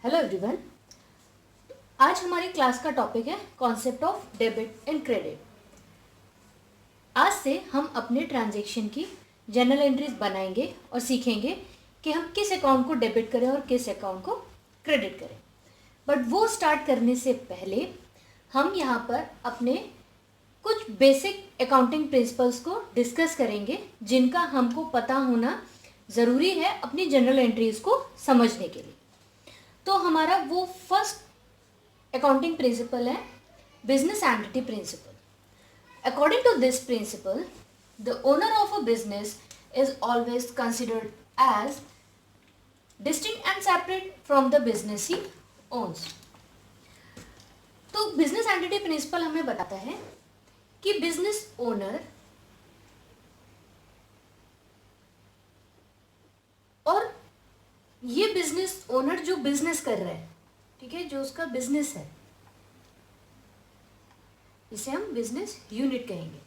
Hello everyone. आज हमारी class का टॉपिक है concept of debit and credit. आज से हम अपने ट्रांजैक्शन की जर्नल एंट्रीज बनाएंगे और सीखेंगे कि हम किस अकाउंट को डेबिट करें और किस अकाउंट को क्रेडिट करें। बट वो स्टार्ट करने से पहले हम यहाँ पर अपने कुछ बेसिक अकाउंटिंग प्रिंसिपल्स को डिस्कस करेंगे जिनका हमको पता होना ज़रूरी है अपनी जर्नल एंट्रीज को समझने के लिए। तो हमारा वो फर्स्ट अकाउंटिंग प्रिंसिपल है business entity principle. According to this principle, the owner of a business is always considered as distinct and separate from the business he owns. तो बिजनेस एंटिटी प्रिंसिपल हमें बताता है कि बिजनेस ओनर और ये business owner जो business कर रहा है, ठीक है, जो उसका बिजनेस है, इसे हम बिजनेस यूनिट कहेंगे।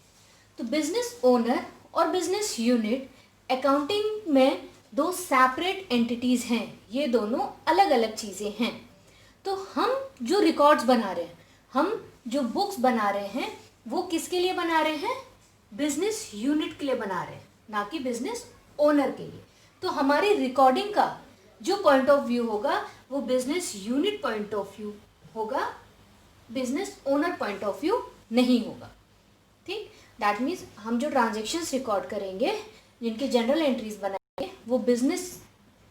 तो बिजनेस ओनर और बिजनेस यूनिट अकाउंटिंग में दो सेपरेट एंटिटीज हैं, ये दोनों अलग अलग चीज़ें हैं। तो हम जो रिकॉर्ड्स बना रहे हैं, हम जो बुक्स बना रहे हैं, वो किसके लिए बना रहे हैं? बिजनेस यूनिट के लिए बना रहे हैं, ना कि बिजनेस ओनर के लिए। तो हमारी रिकॉर्डिंग का जो पॉइंट ऑफ व्यू होगा वो business unit point of view होगा, business owner point of view नहीं होगा। ठीक, दैट मीन्स हम जो ट्रांजेक्शन्स रिकॉर्ड करेंगे, जिनके जनरल एंट्रीज बनाएंगे, वो business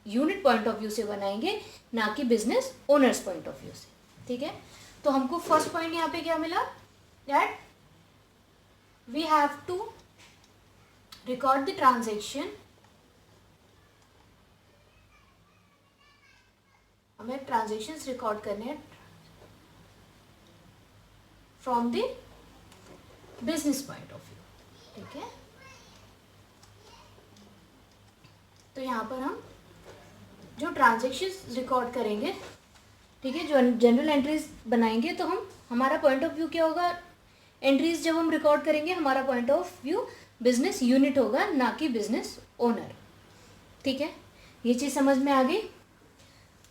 unit point of view से बनाएंगे, ना कि business owners point of view से। ठीक है, तो हमको फर्स्ट पॉइंट यहाँ पे क्या मिला? That we have to record the transaction. हमें ट्रांजेक्शन्स रिकॉर्ड करने हैं from the business point of view. ठीक है, तो यहाँ पर हम जो ट्रांजेक्शन्स रिकॉर्ड करेंगे, ठीक है, जो जनरल एंट्रीज बनाएंगे, तो हमारा पॉइंट ऑफ व्यू क्या होगा? एंट्रीज जब हम रिकॉर्ड करेंगे, हमारा point of view business unit होगा, ना कि बिजनेस ओनर। ठीक है, ये चीज़ समझ में आ गई।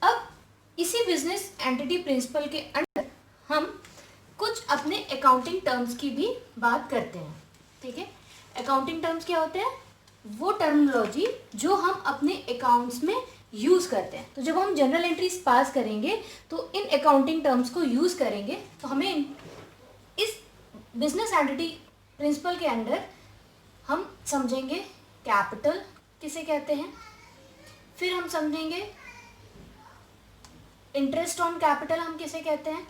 अब इसी बिजनेस एंटिटी प्रिंसिपल के अंडर हम कुछ अपने अकाउंटिंग टर्म्स की भी बात करते हैं। ठीक है, अकाउंटिंग टर्म्स क्या होते हैं? वो टर्मिनोलॉजी जो हम अपने अकाउंट्स में यूज़ करते हैं। तो जब हम जनरल एंट्रीज पास करेंगे तो इन अकाउंटिंग टर्म्स को यूज़ करेंगे, तो हमें इस बिजनेस एंटिटी प्रिंसिपल के अंडर हम समझेंगे कैपिटल किसे कहते हैं, फिर हम समझेंगे इंटरेस्ट ऑन कैपिटल हम किसे कहते हैं,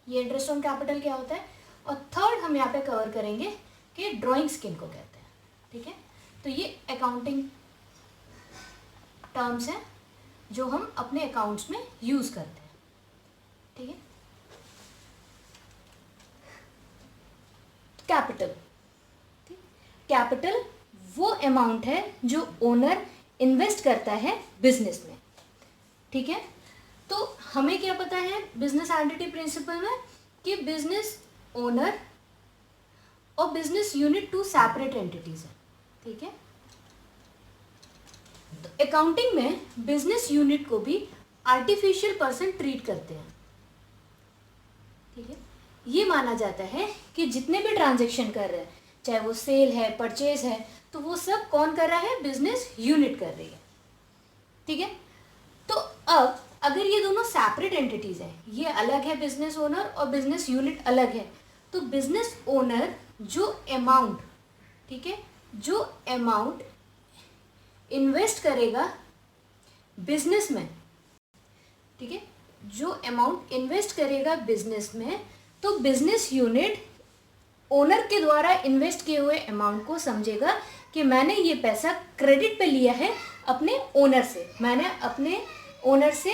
ये इंटरेस्ट ऑन कैपिटल क्या होता है, और थर्ड हम यहाँ पे कवर करेंगे कि ड्राइंग्स किन को कहते हैं। ठीक है, तो ये अकाउंटिंग टर्म्स हैं जो हम अपने अकाउंट्स में यूज करते हैं। ठीक है, कैपिटल, ठीक, कैपिटल वो अमाउंट है जो ओनर इन्वेस्ट करता है बिजनेस में। ठीक है, तो हमें क्या पता है बिजनेस एंटिटी प्रिंसिपल में कि बिजनेस ओनर और business unit two separate entities है। ठीक है, तो अकाउंटिंग में बिजनेस यूनिट को भी आर्टिफिशियल पर्सन ट्रीट करते हैं। ठीक है, ये माना जाता है कि जितने भी ट्रांजैक्शन कर रहे हैं, चाहे वो सेल है, परचेज है, तो वो सब कौन कर रहा है? बिजनेस यूनिट कर रही है। ठीक है, तो अब अगर ये दोनों सेपरेट एंटिटीज हैं, ये अलग है बिजनेस ओनर और बिजनेस यूनिट अलग है, तो बिजनेस ओनर जो अमाउंट, ठीक है, जो अमाउंट इन्वेस्ट करेगा बिजनेस में, ठीक है, जो अमाउंट इन्वेस्ट करेगा बिजनेस में, तो बिजनेस यूनिट ओनर के द्वारा इन्वेस्ट किए हुए अमाउंट को समझेगा कि मैंने ये पैसा क्रेडिट पे लिया है अपने ओनर से, मैंने अपने ओनर से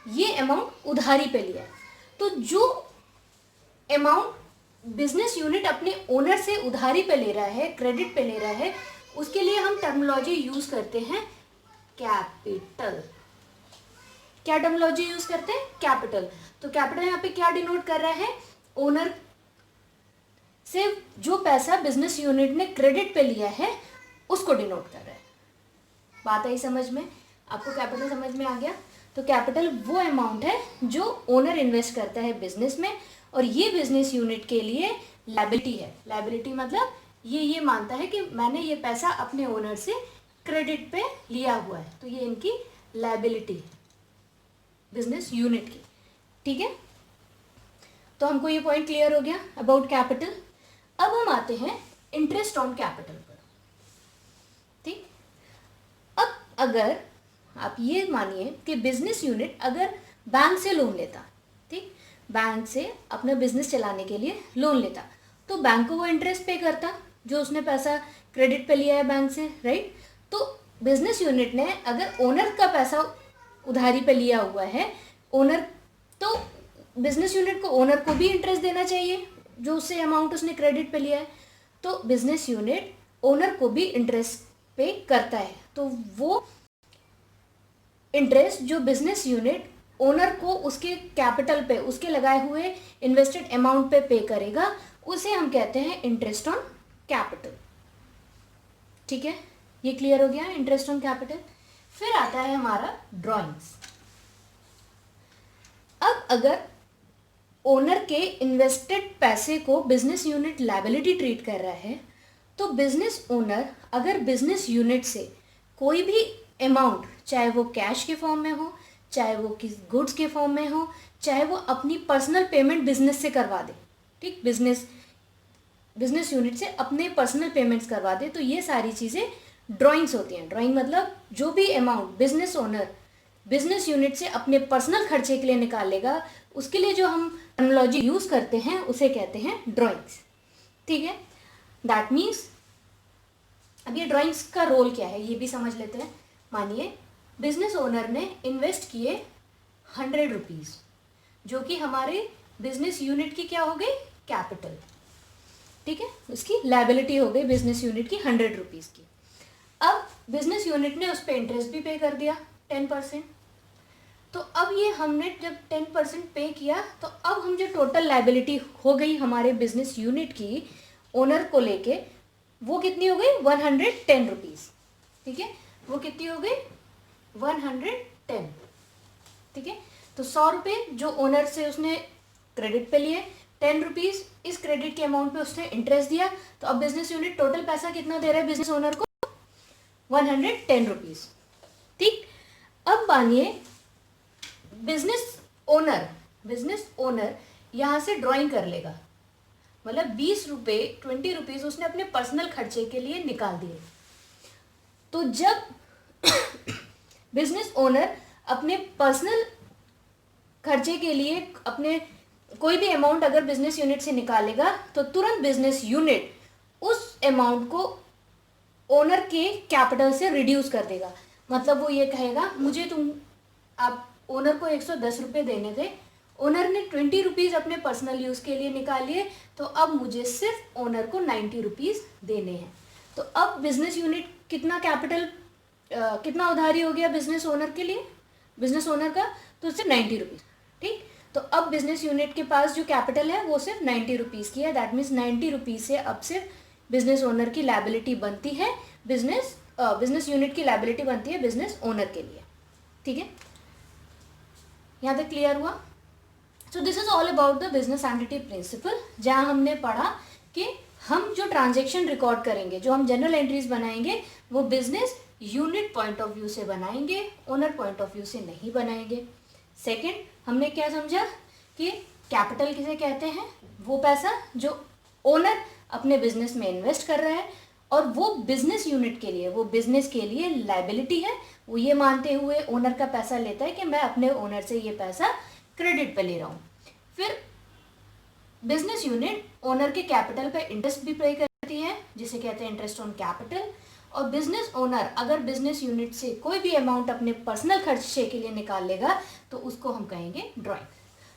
ये अमाउंट उधारी पे लिया। तो जो अमाउंट बिजनेस यूनिट अपने ओनर से उधारी पे ले रहा है, क्रेडिट पे ले रहा है, उसके लिए हम टर्मिनोलॉजी यूज करते हैं कैपिटल। क्या टर्मिनोलॉजी यूज करते हैं? कैपिटल। तो कैपिटल यहाँ पे क्या डिनोट कर रहा है? ओनर से जो पैसा बिजनेस यूनिट ने क्रेडिट पे लिया है उसको डिनोट कर रहा है। बात आई समझ में? आपको कैपिटल समझ में आ गया? तो कैपिटल वो अमाउंट है जो ओनर इन्वेस्ट करता है बिजनेस में, और ये बिजनेस यूनिट के लिए लायबिलिटी है। लायबिलिटी मतलब ये मानता है कि मैंने ये पैसा अपने ओनर से क्रेडिट पे लिया हुआ है, तो ये इनकी लायबिलिटी है बिजनेस यूनिट की। ठीक है, तो हमको ये पॉइंट क्लियर हो गया अबाउट कैपिटल। अब हम आते हैं इंटरेस्ट ऑन कैपिटल पर। ठीक, अब अगर आप ये मानिए कि बिजनेस यूनिट अगर बैंक से लोन लेता, ठीक, बैंक से अपना बिजनेस चलाने के लिए लोन लेता, तो बैंक को वो इंटरेस्ट पे करता जो उसने पैसा क्रेडिट पे लिया है बैंक से, राइट। तो बिजनेस यूनिट ने अगर ओनर का पैसा उधारी पे लिया हुआ है, ओनर, तो बिजनेस यूनिट को ओनर को भी इंटरेस्ट देना चाहिए जो उससे अमाउंट उसने क्रेडिट पे लिया है। तो बिजनेस यूनिट ओनर को भी इंटरेस्ट पे करता है, तो वो इंटरेस्ट जो बिजनेस यूनिट ओनर को उसके कैपिटल पे, उसके लगाए हुए इन्वेस्टेड अमाउंट पे करेगा, उसे हम कहते हैं इंटरेस्ट ऑन कैपिटल। ठीक है, ये क्लियर हो गया इंटरेस्ट ऑन कैपिटल। फिर आता है हमारा ड्राइंग्स। अब अगर ओनर के इन्वेस्टेड पैसे को बिजनेस यूनिट लायबिलिटी ट्रीट कर रहा है, तो बिजनेस ओनर अगर बिजनेस यूनिट से कोई भी अमाउंट, चाहे वो कैश के फॉर्म में हो, चाहे वो किस गुड्स के फॉर्म में हो, चाहे वो अपनी पर्सनल पेमेंट बिजनेस से करवा दे, ठीक, बिजनेस यूनिट से अपने पर्सनल पेमेंट्स करवा दे, तो ये सारी चीज़ें ड्राइंग्स होती हैं। ड्राइंग मतलब जो भी amount business owner business unit से अपने पर्सनल खर्चे के लिए निकालेगा, उसके लिए जो हम टर्मिनोलॉजी यूज़ करते हैं उसे कहते हैं ड्राइंग्स। ठीक है, दैट मीन्स अब ये ड्राइंग्स का रोल क्या है ये भी समझ लेते हैं। मानिए बिजनेस ओनर ने इन्वेस्ट किए 100 रुपीज़, जो कि हमारे बिजनेस यूनिट की क्या हो गई, कैपिटल। ठीक है, उसकी लायबिलिटी हो गई बिजनेस यूनिट की 100 रुपीज़ की। अब बिजनेस यूनिट ने उस पर इंटरेस्ट भी पे कर दिया 10%। तो अब ये हमने जब 10% पे किया, तो अब हम जो टोटल लायबिलिटी हो गई हमारे बिजनेस यूनिट की ओनर को लेके, वो कितनी हो गई, 110 रुपीज़। ठीक है, वो कितनी हो गई, 110। ठीक है, तो 100 रुपये जो ओनर से उसने क्रेडिट पे लिए, 10 रुपीज़ इस क्रेडिट के अमाउंट पे उसने इंटरेस्ट दिया, तो अब बिजनेस यूनिट टोटल पैसा कितना दे रहा है बिजनेस ओनर को, 110 रुपीज़। ठीक, अब मानिए बिजनेस ओनर यहाँ से ड्राइंग कर लेगा, मतलब 20 रुपये 20 रुपीज़ उसने अपने पर्सनल खर्चे के लिए निकाल दिए। तो जब बिजनेस ओनर अपने पर्सनल खर्चे के लिए अपने कोई भी अमाउंट अगर बिजनेस यूनिट से निकालेगा, तो तुरंत बिजनेस यूनिट उस अमाउंट को ओनर के कैपिटल से रिड्यूस कर देगा। मतलब वो ये कहेगा, मुझे आप ओनर को 110 रुपये देने थे, ओनर ने 20 रुपीज़ अपने पर्सनल यूज़ के लिए निकाल लिए, तो अब मुझे सिर्फ ओनर को 90 रुपीज़ देने हैं। तो अब बिजनेस यूनिट कितना कैपिटल, कितना उधारी हो गया बिजनेस ओनर के लिए, बिजनेस ओनर का, तो सिर्फ 90 रुपीज़। ठीक, तो अब बिजनेस यूनिट के पास जो कैपिटल है वो सिर्फ 90 रुपीज़ की है। दैट मीन्स 90 रुपीज़ से अब सिर्फ बिजनेस ओनर की लायबिलिटी बनती है, बिजनेस यूनिट की लायबिलिटी बनती है बिजनेस ओनर के लिए। ठीक है, यहाँ तक क्लियर हुआ। So this is all about the business entity principle, जहाँ हमने पढ़ा कि हम जो ट्रांजेक्शन रिकॉर्ड करेंगे, जो हम जनरल एंट्रीज बनाएंगे, वो business unit point of view से बनाएंगे, ओनर पॉइंट ऑफ व्यू से नहीं बनाएंगे। सेकंड, हमने क्या समझा कि कैपिटल किसे कहते हैं, वो पैसा जो ओनर अपने बिजनेस में इन्वेस्ट कर रहा है, और वो बिजनेस यूनिट के लिए, वो बिजनेस के लिए लायबिलिटी है। वो ये मानते हुए ओनर का पैसा लेता है कि मैं अपने ओनर से ये पैसा क्रेडिट पे ले रहा हूँ। फिर बिजनेस यूनिट ओनर के कैपिटल पे इंटरेस्ट भी पे करती है, जिसे कहते हैं इंटरेस्ट ऑन कैपिटल। और बिजनेस ओनर अगर बिजनेस यूनिट से कोई भी अमाउंट अपने पर्सनल खर्चे के लिए निकाल लेगा, तो उसको हम कहेंगे drawing.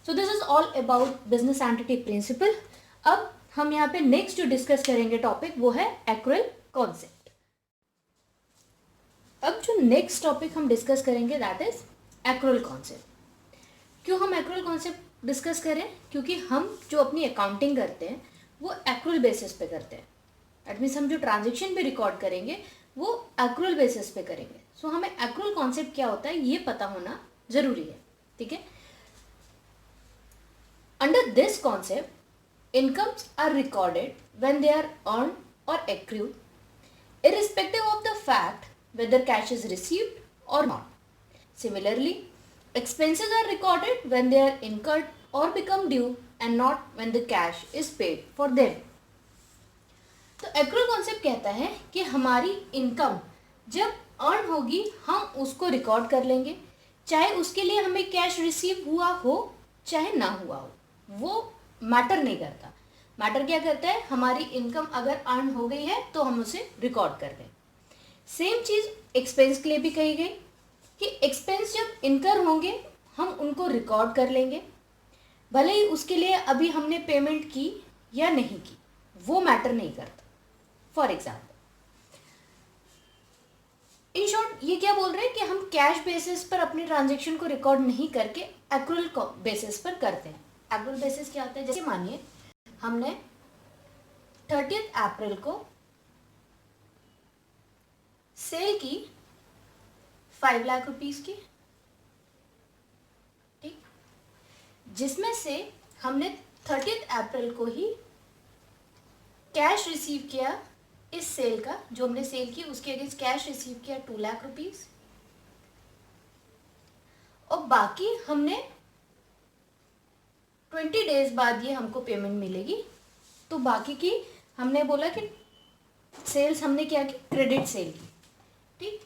So this is all about business entity principle. अब हम यहाँ पे नेक्स्ट जो डिस्कस करेंगे टॉपिक, वो है एक्रुअल कॉन्सेप्ट। अब जो नेक्स्ट टॉपिक हम डिस्कस करेंगे दैट इज एक्रुअल कॉन्सेप्ट। क्यों हम एक्रुअल कॉन्सेप्ट डिस्कस करें, क्योंकि हम जो अपनी अकाउंटिंग करते हैं वो एक्रुअल बेसिस पे करते हैं। दैट मीन्स हम जो ट्रांजेक्शन पे रिकॉर्ड करेंगे वो एक्रुअल बेसिस पे करेंगे। सो हमें एक्रुअल कॉन्सेप्ट क्या होता है ये पता होना जरूरी है, ठीक है। Under this concept, incomes are recorded when they are earned or accrued, irrespective of the fact whether cash is received or not. Similarly, expenses are recorded when they are incurred or become due and not when the cash is paid for them. तो accrual concept कहता है कि हमारी income जब earn होगी हम उसको record कर लेंगे, चाहे उसके लिए हमें कैश रिसीव हुआ हो चाहे ना हुआ हो, वो मैटर नहीं करता। मैटर क्या करता है, हमारी इनकम अगर अर्न हो गई है तो हम उसे रिकॉर्ड कर लें। सेम चीज़ एक्सपेंस के लिए भी कही गई कि एक्सपेंस जब इनकर होंगे हम उनको रिकॉर्ड कर लेंगे, भले ही उसके लिए अभी हमने पेमेंट की या नहीं की, वो मैटर नहीं करता। फॉर एग्जाम्पल, इन शॉर्ट ये क्या बोल रहे हैं कि हम कैश बेसिस पर अपने ट्रांजेक्शन को रिकॉर्ड नहीं करके एक्रुअल बेसिस पर करते हैं। एक्रुअल बेसिस क्या होता है, जैसे मानिए हमने 30 अप्रैल को सेल की 5 लाख रुपीस की, ठीक, जिसमें से हमने 30 अप्रैल को ही कैश रिसीव किया इस सेल का, जो हमने सेल की उसके अगेंस्ट कैश रिसीव किया 2 लाख रुपीस, और बाकी हमने 20 डेज बाद ये हमको पेमेंट मिलेगी। तो बाकी की हमने बोला कि सेल्स हमने क्या की, क्रेडिट सेल की, ठीक।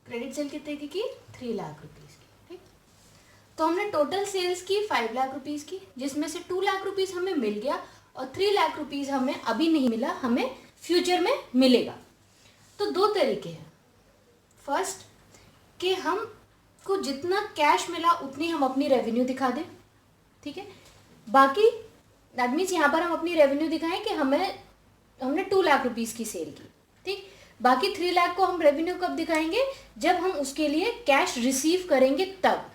क्रेडिट सेल कितने की 3 लाख रुपीस की, ठीक। तो हमने टोटल सेल्स की 5 लाख रुपीस की, जिसमें से 2 लाख रुपीस हमें मिल गया और 3 लाख रुपीस हमें अभी नहीं मिला, हमें फ्यूचर में मिलेगा। तो दो तरीके हैं। फर्स्ट कि हम को जितना कैश मिला उतनी हम अपनी रेवेन्यू दिखा दें, ठीक है। बाकी दैट मीन्स यहाँ पर हम अपनी रेवेन्यू दिखाएं कि हमने 2 लाख रुपीस की सेल की, ठीक। बाकी 3 लाख को हम रेवेन्यू कब दिखाएंगे, जब हम उसके लिए कैश रिसीव करेंगे तब,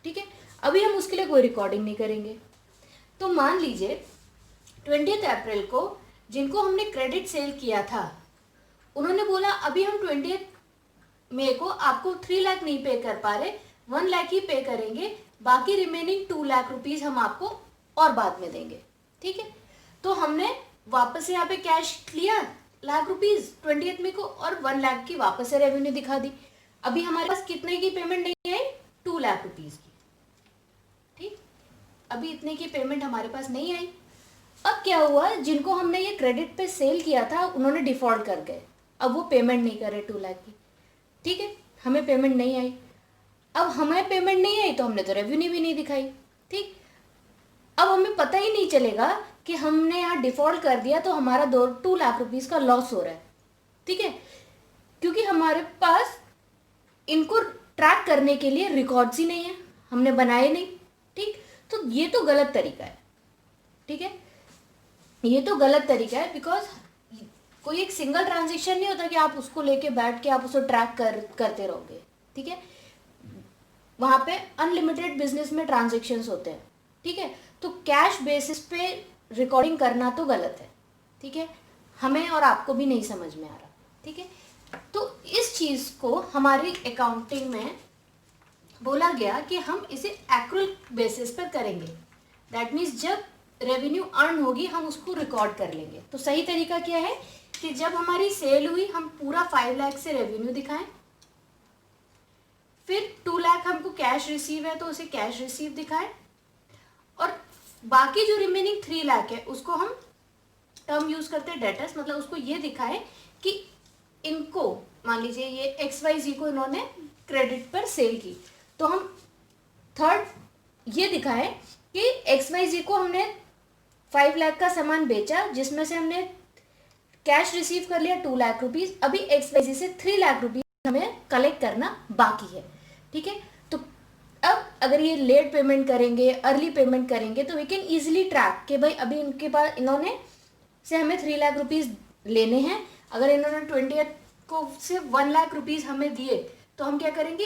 ठीक है। अभी हम उसके लिए कोई रिकॉर्डिंग नहीं करेंगे। तो मान लीजिए 20 अप्रैल को जिनको हमने क्रेडिट सेल किया था उन्होंने बोला अभी हम 20 मई को आपको 3 लाख नहीं पे कर पा रहे, 1 लाख ही पे करेंगे, बाकी रिमेनिंग 2 लाख रुपीस हम आपको और बाद में देंगे, ठीक है। तो हमने वापस से यहाँ पे कैश लिया लाख रुपीस 20 मई को और 1 लाख की वापस से रेवेन्यू दिखा दी। अभी हमारे पास कितने की पेमेंट नहीं आई, 2 लाख रुपीस की, ठीक। अभी इतने की पेमेंट हमारे पास नहीं आई। अब क्या हुआ, जिनको हमने ये क्रेडिट पे सेल किया था उन्होंने डिफॉल्ट कर गए, अब वो पेमेंट नहीं करे 2 लाख की, ठीक है। हमें पेमेंट नहीं आई, अब हमें पेमेंट नहीं आई तो हमने तो रेवेन्यू भी नहीं दिखाई, ठीक। अब हमें पता ही नहीं चलेगा कि हमने यहाँ डिफॉल्ट कर दिया तो हमारा 2 लाख रुपीस का लॉस हो रहा है, ठीक है, क्योंकि हमारे पास इनको ट्रैक करने के लिए रिकॉर्ड्स ही नहीं है, हमने बनाए नहीं, ठीक। तो ये तो गलत तरीका है, ठीक है, ये तो गलत तरीका है। बिकॉज कोई एक सिंगल ट्रांजेक्शन नहीं होता कि आप उसको लेके बैठ के आप उसको ट्रैक करते रहोगे, ठीक है। वहाँ पे अनलिमिटेड बिजनेस में ट्रांजेक्शन्स होते हैं, ठीक है। तो कैश बेसिस पे रिकॉर्डिंग करना तो गलत है, ठीक है, हमें और आपको भी नहीं समझ में आ रहा, ठीक है। तो इस चीज़ को हमारी अकाउंटिंग में बोला गया कि हम इसे एक्रुअल बेसिस पर करेंगे। दैट मीन्स जब रेवेन्यू अर्न होगी हम उसको रिकॉर्ड कर लेंगे। तो सही तरीका क्या है कि जब हमारी सेल हुई हम पूरा 5 लाख से रेवेन्यू दिखाएं, फिर 2 लाख हमको कैश रिसीव है तो उसे कैश रिसीव दिखाएं, और बाकी जो रिमेनिंग 3 लाख है उसको हम टर्म यूज करते हैं डेटर्स, मतलब उसको ये दिखाएं कि इनको मान लीजिए ये XYZ को इन्होंने क्रेडिट पर सेल की, तो हम थर्ड ये दिखाएं कि XYZ को हमने 5 लाख का सामान बेचा जिसमें से हमने कैश रिसीव कर लिया 2 लाख रुपीस, अभी XYZ से 3 लाख रुपीस हमें कलेक्ट करना बाकी है, ठीक है। तो अब अगर ये लेट पेमेंट करेंगे, अर्ली पेमेंट करेंगे तो वी कैन इजीली ट्रैक कि भाई अभी इनके पास इन्होंने से हमें 3 लाख रुपीस लेने हैं, अगर इन्होंने 20 को से 1 लाख रुपीस हमें दिए तो हम क्या करेंगे,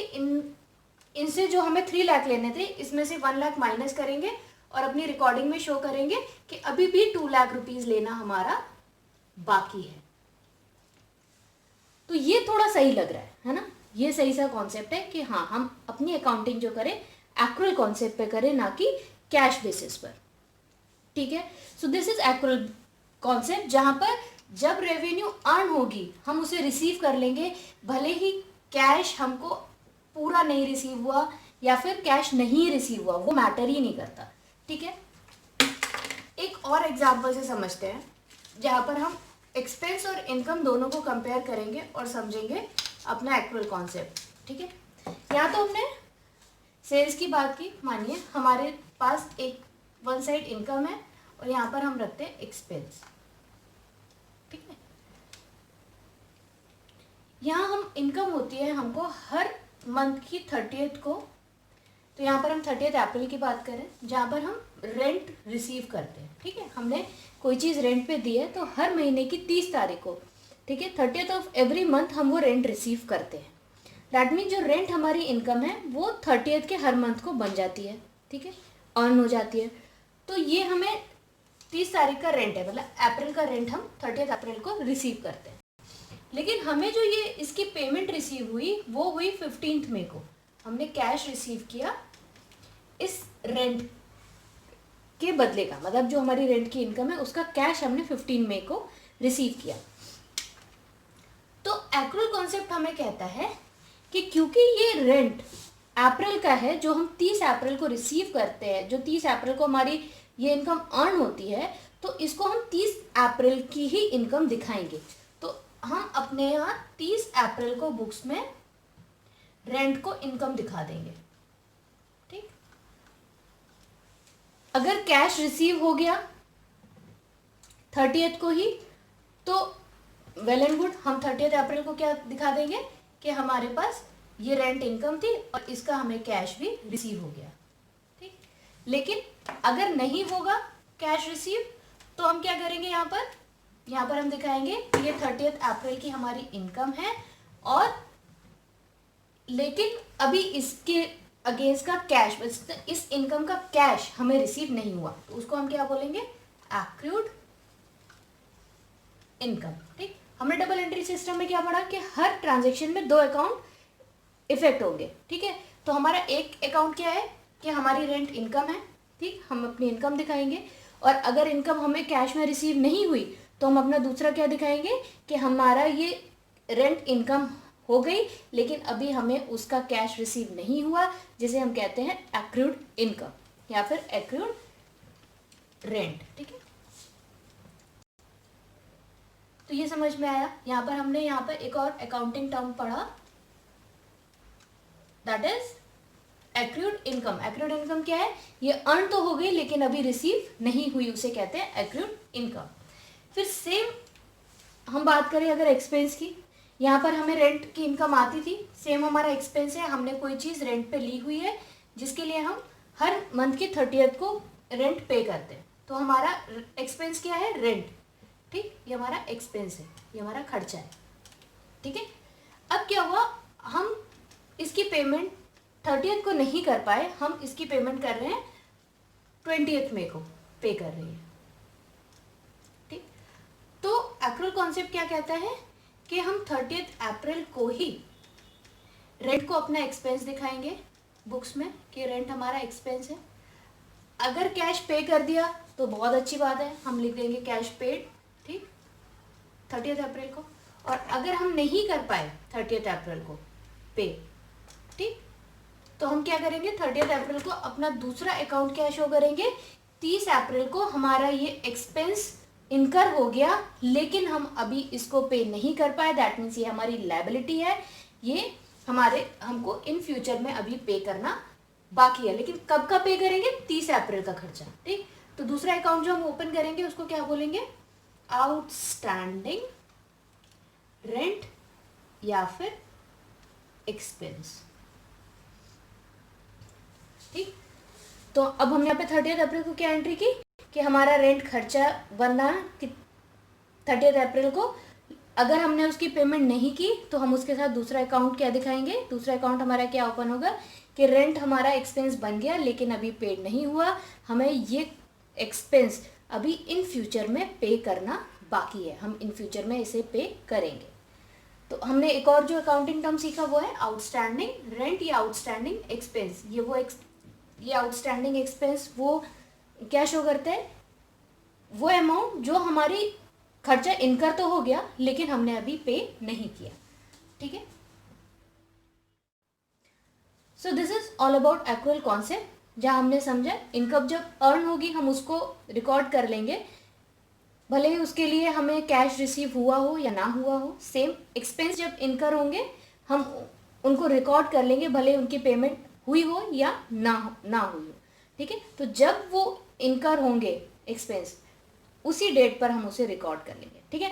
इनसे जो हमें 3 लाख लेने थे इसमें से 1 लाख माइनस करेंगे और अपनी रिकॉर्डिंग में शो करेंगे कि अभी भी 2 लाख रुपीस लेना हमारा बाकी है। तो ये थोड़ा सही लग रहा है ना, ये सही सा कॉन्सेप्ट है कि हाँ हम अपनी अकाउंटिंग जो करें एक्रुअल कॉन्सेप्ट पे करें, ना कि कैश बेसिस पर, ठीक है। So this is accrual concept, जहाँ पर जब रेवेन्यू अर्न होगी हम उसे रिसीव कर लेंगे, भले ही कैश हमको पूरा नहीं रिसीव हुआ या फिर कैश नहीं रिसीव हुआ, वो मैटर ही नहीं करता, ठीक है। एक और एग्जाम्पल से समझते हैं, जहाँ पर हम एक्सपेंस और इनकम दोनों को कंपेयर करेंगे और समझेंगे अपना एक्रुअल कॉन्सेप्ट, ठीक है। यहाँ तो हमने सेल्स की बात की, मानिए हमारे पास एक वन साइड इनकम है और यहाँ पर हम रखते हैं एक्सपेंस, ठीक है। यहाँ हम इनकम होती है हमको हर मंथ की 30th को, तो यहाँ पर हम 30 अप्रैल की बात करें, जहाँ पर हम रेंट रिसीव करते हैं, ठीक है। हमने कोई चीज़ रेंट पे दी है तो हर महीने की 30 तारीख को, ठीक है, 30th ऑफ एवरी मंथ हम वो रेंट रिसीव करते हैं। दैट मीन जो रेंट हमारी इनकम है वो 30th के हर मंथ को बन जाती है, ठीक है, अर्न हो जाती है। तो ये हमें 30 तारीख का रेंट है, मतलब अप्रैल का रेंट हम 30 अप्रैल को रिसीव करते हैं। लेकिन हमें जो ये इसकी पेमेंट रिसीव हुई वो हुई 15 मई को, हमने कैश रिसीव किया इस रेंट के बदले का, मतलब जो हमारी रेंट की इनकम है उसका कैश हमने 15 मई को रिसीव किया। तो एक्रुअल कॉन्सेप्ट हमें कहता है कि क्योंकि ये रेंट अप्रैल का है जो हम 30 अप्रैल को रिसीव करते हैं, जो 30 अप्रैल को हमारी ये इनकम अर्न होती है, तो इसको हम 30 अप्रैल की ही इनकम दिखाएंगे। तो हम अपने यहाँ 30 अप्रैल को बुक्स में रेंट को इनकम दिखा देंगे, ठीक। अगर कैश रिसीव हो गया 30th को ही तो वेल एंड गुड, हम 30 अप्रैल को क्या दिखा देंगे कि हमारे पास ये रेंट इनकम थी और इसका हमें कैश भी रिसीव हो गया, ठीक। लेकिन अगर नहीं होगा कैश रिसीव तो हम क्या करेंगे, यहाँ पर हम दिखाएंगे कि ये 30 अप्रैल की हमारी इनकम है और लेकिन अभी इसके अगेंस्ट का कैश, इस इनकम का कैश हमें रिसीव नहीं हुआ, तो उसको हम क्या बोलेंगे, एक्रूड इनकम, ठीक। हमने डबल एंट्री सिस्टम में क्या पढ़ा कि हर ट्रांजैक्शन में 2 अकाउंट इफेक्ट होंगे, ठीक है। तो हमारा एक अकाउंट क्या है कि हमारी रेंट इनकम है, ठीक, हम अपनी इनकम दिखाएंगे, और अगर इनकम हमें कैश में रिसीव नहीं हुई तो हम अपना दूसरा क्या दिखाएंगे कि हमारा ये रेंट इनकम हो गई लेकिन अभी हमें उसका कैश रिसीव नहीं हुआ, जिसे हम कहते हैं एक्रूड इनकम या फिर एक्रूड रेंट, ठीक है। तो ये समझ में आया। यहाँ पर हमने यहाँ पर एक और अकाउंटिंग टर्म पढ़ा, that is accrued income. Accrued income क्या है, ये अर्न तो हो गई लेकिन अभी रिसीव नहीं हुई, उसे कहते हैं एक्रूड इनकम। फिर सेम हम बात करें अगर एक्सपेंस की, यहाँ पर हमें रेंट की इनकम आती थी, सेम हमारा एक्सपेंस है, हमने कोई चीज़ रेंट पे ली हुई है जिसके लिए हम हर मंथ की 30th को रेंट पे करते हैं, तो हमारा एक्सपेंस क्या है, रेंट, ठीक, ये हमारा एक्सपेंस है, ये हमारा खर्चा है, ठीक है। अब क्या हुआ, हम इसकी पेमेंट 30th को नहीं कर पाए, हम इसकी पेमेंट कर रहे हैं 20th मई को पे कर रही है, ठीक। तो एक्रूअल कॉन्सेप्ट क्या कहता है कि हम 30th अप्रैल को ही रेंट को अपना एक्सपेंस दिखाएंगे बुक्स में कि रेंट हमारा एक्सपेंस है। अगर कैश पे कर दिया तो बहुत अच्छी बात है, हम लिख देंगे कैश पेड, ठीक, 30th अप्रैल को। और अगर हम नहीं कर पाए 30th अप्रैल को पे, ठीक, तो हम क्या करेंगे, 30th अप्रैल को अपना दूसरा अकाउंट क्या शो करेंगे, 30 अप्रैल को हमारा ये एक्सपेंस इनकर हो गया लेकिन हम अभी इसको पे नहीं कर पाए, दैट मीन्स ये हमारी लायबिलिटी है, ये हमको इन फ्यूचर में अभी पे करना बाकी है, लेकिन कब का पे करेंगे, 30 अप्रैल का खर्चा, ठीक। तो दूसरा अकाउंट जो हम ओपन करेंगे उसको क्या बोलेंगे, आउटस्टैंडिंग रेंट या फिर एक्सपेंस, ठीक। तो अब हमने यहाँ पे 30th अप्रैल को क्या एंट्री की कि हमारा रेंट खर्चा बनना कि 30th अप्रैल को, अगर हमने उसकी पेमेंट नहीं की तो हम उसके साथ दूसरा अकाउंट क्या दिखाएंगे, दूसरा अकाउंट हमारा क्या ओपन होगा कि रेंट हमारा एक्सपेंस बन गया लेकिन अभी पेड नहीं हुआ, हमें ये एक्सपेंस अभी इन फ्यूचर में पे करना बाकी है, हम इन फ्यूचर में इसे पे करेंगे, तो हमने एक और जो अकाउंटिंग टर्म सीखा वो है आउटस्टैंडिंग रेंट या आउटस्टैंडिंग एक्सपेंस। ये आउटस्टैंडिंग एक्सपेंस वो क्या शो करता है, वो अमाउंट जो हमारी खर्चा इनकर तो हो गया लेकिन हमने अभी पे नहीं किया। ठीक है, so this is all about accrual concept, जहाँ हमने समझा इनकम जब अर्न होगी हम उसको रिकॉर्ड कर लेंगे, भले ही उसके लिए हमें कैश रिसीव हुआ हो या ना हुआ हो। सेम एक्सपेंस जब इनकर होंगे हम उनको रिकॉर्ड कर लेंगे, भले उनकी पेमेंट हुई हो या ना हुई हो। ठीक है, तो जब वो इनकर होंगे एक्सपेंस उसी डेट पर हम उसे रिकॉर्ड कर लेंगे। ठीक है,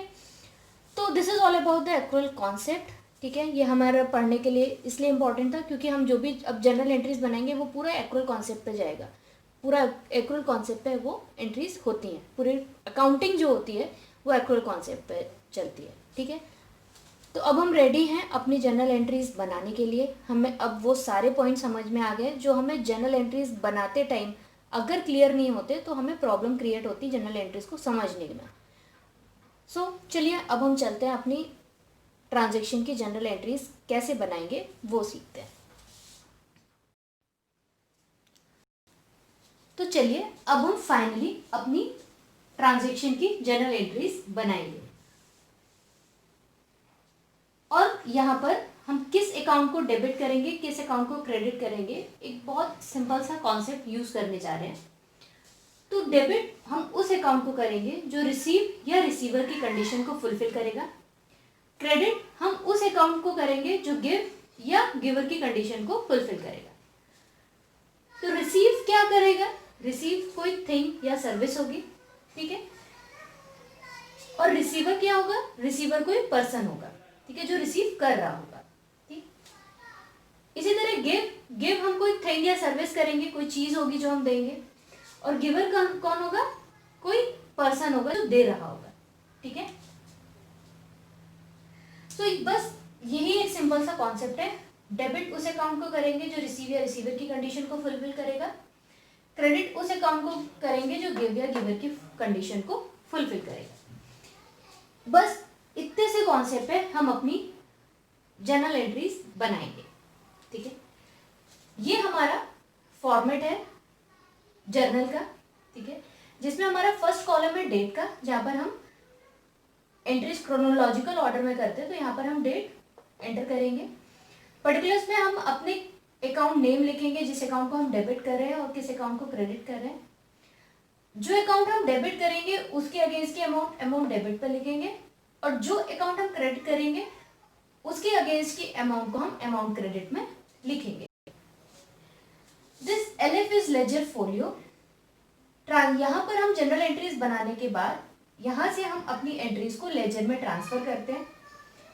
तो this is all about the accrual concept. ठीक है, ये हमारा पढ़ने के लिए इसलिए इम्पोर्टेंट था क्योंकि हम जो भी अब जनरल एंट्रीज बनाएंगे वो पूरा एक्रुअल कॉन्सेप्ट पे जाएगा, पूरा एक्रुअल कॉन्सेप्ट पे वो एंट्रीज होती हैं, पूरी अकाउंटिंग जो होती है वो एक्रुअल कॉन्सेप्ट पे चलती है। ठीक है, तो अब हम रेडी हैं अपनी जनरल एंट्रीज बनाने के लिए। हमें अब वो सारे पॉइंट समझ में आ गए जो हमें जनरल एंट्रीज बनाते टाइम अगर क्लियर नहीं होते तो हमें प्रॉब्लम क्रिएट होती जनरल एंट्रीज को समझने में। सो चलिए अब हम चलते हैं अपनी ट्रांजैक्शन की जनरल एंट्रीज कैसे बनाएंगे वो सीखते हैं। तो चलिए अब हम फाइनली अपनी ट्रांजैक्शन की जनरल एंट्रीज बनाएंगे, और यहाँ पर हम किस अकाउंट को डेबिट करेंगे किस अकाउंट को क्रेडिट करेंगे, एक बहुत सिंपल सा कॉन्सेप्ट यूज करने जा रहे हैं। तो डेबिट हम उस अकाउंट को करेंगे जो रिसीव या रिसीवर की कंडीशन को फुलफिल करेगा। क्रेडिट हम उस अकाउंट को करेंगे जो गिव या गिवर की कंडीशन को फुलफिल करेगा। तो रिसीव क्या करेगा, रिसीव कोई थिंग या सर्विस होगी। ठीक है, और रिसीवर क्या होगा, रिसीवर कोई पर्सन होगा। ठीक है, जो रिसीव कर रहा होगा। ठीक, इसी तरह गिव हम कोई थिंग या सर्विस करेंगे, कोई चीज होगी जो हम देंगे, और गिवर कौन होगा, कोई पर्सन होगा जो दे रहा होगा। ठीक है, तो बस यही एक सिंपल सा कॉन्सेप्ट है। डेबिट उस अकाउंट को करेंगे जो रिसीव या रिसीवर की कंडीशन को फुलफिल करेगा। क्रेडिट उस अकाउंट को करेंगे जो गिव या गिवर की कंडीशन को फुलफिल करेगा। बस इतने से कॉन्सेप्ट पे हम अपनी जनरल एंट्रीज बनाएंगे। ठीक है, ये हमारा फॉर्मेट है जर्नल का। ठीक है, जिसमें हमारा फर्स्ट कॉलम है डेट का, जहां पर हम एंट्रीज क्रोनोलॉजिकल ऑर्डर में करते हैं, तो यहाँ पर हम डेट एंटर करेंगे। पर्टिकुलर्स में हम अपने अकाउंट नेम लिखेंगे, जिस अकाउंट को हम डेबिट कर रहे हैं और किस अकाउंट को क्रेडिट कर रहे हैं। जो अकाउंट हम डेबिट करेंगे उसके अगेंस्ट की अमाउंट डेबिट पर लिखेंगे, और जो अकाउंट हम क्रेडिट करेंगे उसके अगेंस्ट की अमाउंट को हम अमाउंट क्रेडिट में लिखेंगे। This LF is ledger folio. यहाँ पर हम जनरल एंट्रीज बनाने के बाद यहाँ से हम अपनी एंट्रीज को लेजर में ट्रांसफर करते हैं।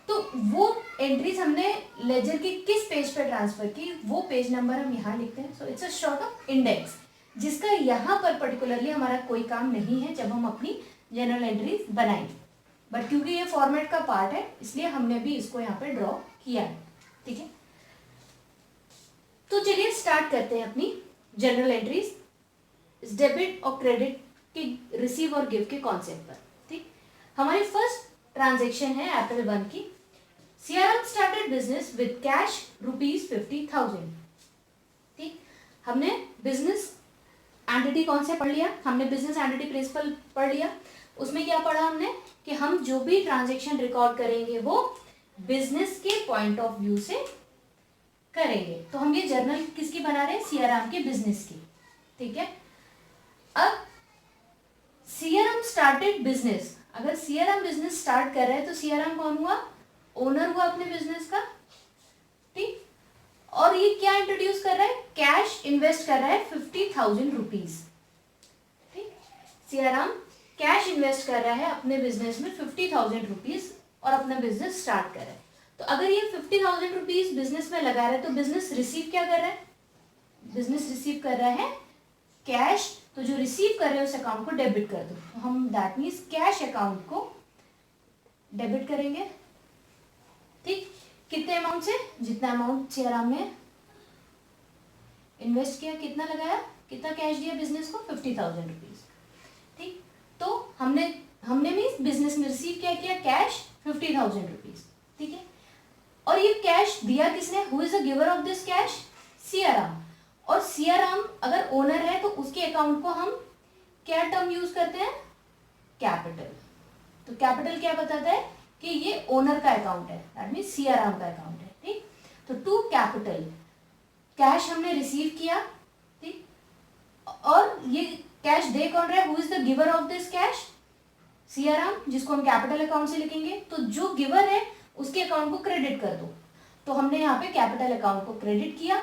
तो वो एंट्रीज हमने लेजर के किस पेज पर ट्रांसफर की वो पेज नंबर हम यहाँ लिखते हैं। So it's a short of index, जिसका यहाँ पर पर्टिकुलरली हमारा कोई काम नहीं है जब हम अपनी जनरल एंट्रीज बनाएंगे, बट क्योंकि ये फॉर्मेट का पार्ट है इसलिए हमने भी इसको यहाँ पे ड्रॉ किया है। ठीक है, तो चलिए स्टार्ट करते हैं अपनी जनरल एंट्रीज डेबिट और क्रेडिट के रिसीव और गिव के कॉन्सेप्ट पर। ठीक, हमारी फर्स्ट ट्रांजेक्शन है अप्रैल 1 की। CRM started business with cash ₹50,000। ठीक, हमने बिजनेस एंटिटी कौन से पढ़ लिया, हमने बिजनेस एंटिटी प्रिंसिपल पढ़ लिया। उसमें क्या पढ़ा हमने कि हम जो भी ट्रांजेक्शन रिकॉर्ड करेंगे वो बिजनेस के पॉइंट ऑफ व्यू से करेंगे। तो हम ये जर्नल किसकी बना रहे हैं, सीआरएम के बिजनेस की। ठीक है, अब सीआरएम स्टार्टेड बिजनेस, अगर सीआरएम बिजनेस स्टार्ट कर रहा है तो सीआरएम कौन हुआ, ओनर हुआ अपने बिजनेस का। ठीक, और ये क्या इंट्रोड्यूस कर रहा है, कैश इन्वेस्ट कर रहा है ₹50,000। ठीक, सीआरएम कैश इन्वेस्ट कर रहा है अपने बिजनेस में ₹50,000 और अपना बिजनेस स्टार्ट कर रहा है। तो अगर ये ₹50,000 बिजनेस में लगा रहा है तो बिजनेस रिसीव क्या कर रहा है, बिजनेस रिसीव कर रहा है कैश। तो जो रिसीव कर रहे हैं उस अकाउंट को डेबिट कर दो, तो हम दैट मीन्स कैश अकाउंट को डेबिट करेंगे। ठीक, कितने अमाउंट से, जितना अमाउंट सीआरएम ने इन्वेस्ट किया, कितना लगाया, कितना कैश दिया बिजनेस को, ₹50,000। ठीक, तो हमने मीन्स बिजनेस में रिसीव क्या किया, कैश ₹50,000। ठीक है, और ये कैश दिया किसने, who is the giver of this cash, Siyaram. और सियाराम अगर ओनर है तो उसके अकाउंट को हम क्या टर्म यूज करते हैं, कैपिटल। तो कैपिटल क्या बताता है कि ये ओनर का अकाउंट है, दैट मीन सियाराम का अकाउंट है, ठीक। तो टू कैपिटल, कैश हमने रिसीव किया, ठीक, और ये कैश दे कौन रहा है, who is the giver of this cash, Siyaram, जिसको हम कैपिटल अकाउंट से लिखेंगे। तो जो गिवर है उसके अकाउंट को क्रेडिट कर दो। तो हमने यहाँ पे कैपिटल अकाउंट को क्रेडिट किया,